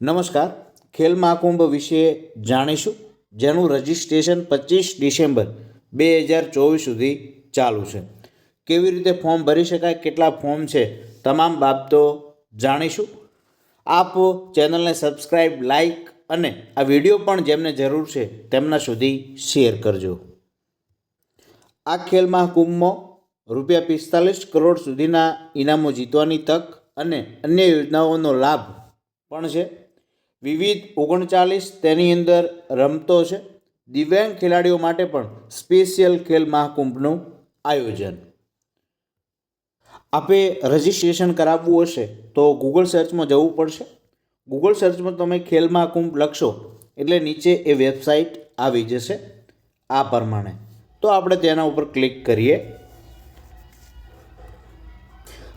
નમસ્કાર. ખેલ મહાકુંભ વિશે જાણીશું, જેનું રજિસ્ટ્રેશન 25 ડિસેમ્બર 2024 સુધી ચાલુ છે. કેવી રીતે ફોર્મ ભરી શકાય, કેટલા ફોર્મ છે, તમામ બાબતો જાણીશું. આપ ચેનલને સબસ્ક્રાઈબ, લાઈક અને આ વિડીયો પણ જેમને જરૂર છે તેમના સુધી શેર કરજો. આ ખેલ મહાકુંભમાં ₹45 કરોડ સુધીના ઇનામો જીતવાની તક અને અન્ય યોજનાઓનો લાભ પણ છે. વિવિધ 39 તેની અંદર રમતો છે. દિવ્યાંગ ખેલાડીઓ માટે પણ સ્પેશિયલ ખેલ મહાકુંભનું આયોજન. આપે રજિસ્ટ્રેશન કરાવવું હશે તો ગૂગલ સર્ચમાં જવું પડશે. ગૂગલ સર્ચમાં તમે ખેલ મહાકુંભ લખશો એટલે નીચે એ વેબસાઇટ આવી જશે આ પ્રમાણે. તો આપણે તેના ઉપર ક્લિક કરીએ.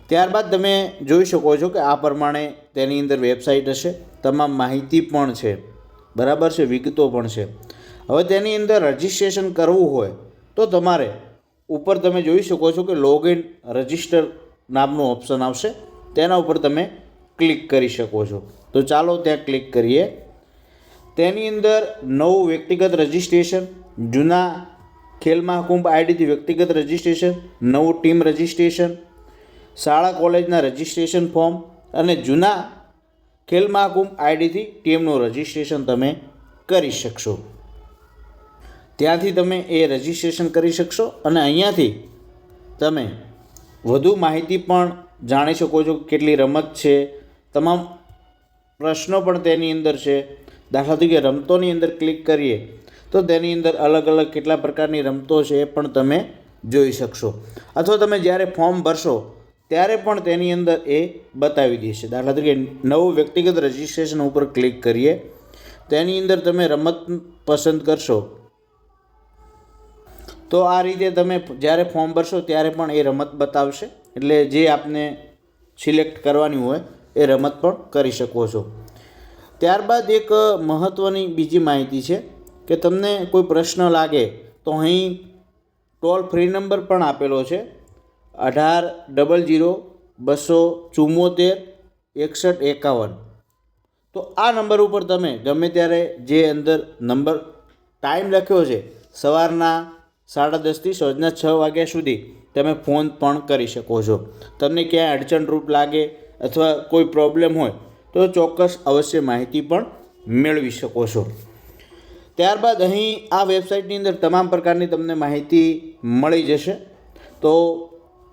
ત્યારબાદ તમે જોઈ શકો છો કે આ પ્રમાણે તેની અંદર વેબસાઇટ હશે. તમામ માહિતી પણ છે, બરાબર છે, વિગતો પણ છે. હવે તેની અંદર રજિસ્ટ્રેશન કરવું હોય તો તમારે ઉપર તમે જોઈ શકો છો કે લોગિન રજિસ્ટર નામનું ઓપ્શન આવશે, તેના ઉપર તમે ક્લિક કરી શકો છો. તો ચાલો ત્યાં ક્લિક કરીએ. તેની અંદર નવું વ્યક્તિગત રજિસ્ટ્રેશન, જૂના ખેલ મહાકુંભ આઈડીથી વ્યક્તિગત રજિસ્ટ્રેશન, નવું ટીમ રજિસ્ટ્રેશન, શાળા કોલેજના રજિસ્ટ્રેશન ફોર્મ અને જૂના ખેલ મહાકુંભ આઈડીથી ટીમનું રજિસ્ટ્રેશન તમે કરી શકશો. ત્યાંથી તમે એ રજિસ્ટ્રેશન કરી શકશો અને અહીંયાથી તમે વધુ માહિતી પણ જાણી શકો છો. કેટલી રમત છે, તમામ પ્રશ્નો પણ તેની અંદર છે. દાખલા તરીકે રમતોની અંદર ક્લિક કરીએ તો તેની અંદર અલગ અલગ કેટલા પ્રકારની રમતો છે એ પણ તમે જોઈ શકશો. અથવા તમે જ્યારે ફોર્મ ભરશો ત્યારે પણ તેની અંદર એ બતાવી દેશે. દાખલા તરીકે નવું વ્યક્તિગત રજિસ્ટ્રેશન ઉપર ક્લિક કરીએ, તેની અંદર તમે રમત પસંદ કરશો તો આ રીતે તમે જ્યારે ફોર્મ ભરશો ત્યારે પણ એ રમત બતાવશે. એટલે જે આપને સિલેક્ટ કરવાની હોય એ રમત પણ કરી શકો છો. ત્યારબાદ એક મહત્ત્વની બીજી માહિતી છે કે તમને કોઈ પ્રશ્ન લાગે તો અહીં ટોલ ફ્રી નંબર પણ આપેલો છે, 1800-274-6151. તો આ નંબર ઉપર તમે ગમે ત્યારે જે અંદર નંબર ટાઈમ લખ્યો છે સવારના 10:30 થી સાંજના 6 વાગ્યા સુધી તમે ફોન પણ કરી શકો છો. તમને ક્યાંય અડચણરૂપ લાગે અથવા કોઈ પ્રોબ્લેમ હોય તો ચોક્કસ અવશ્ય માહિતી પણ મેળવી શકો છો. ત્યારબાદ અહીં આ વેબસાઇટની અંદર તમામ પ્રકારની તમને માહિતી મળી જશે. તો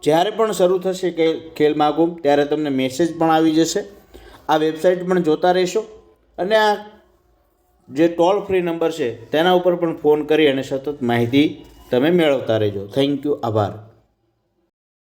જ્યારે પણ શરૂ થશે કે ખેલ મહાકુંભ ત્યારે તમને મેસેજ પણ આવી જશે. આ વેબસાઇટ પણ જોતા રહેશો અને આ જે ટોલ ફ્રી નંબર છે તેના ઉપર પણ ફોન કરી અને સતત માહિતી તમે મેળવતા રહેજો. Thank you. આભાર.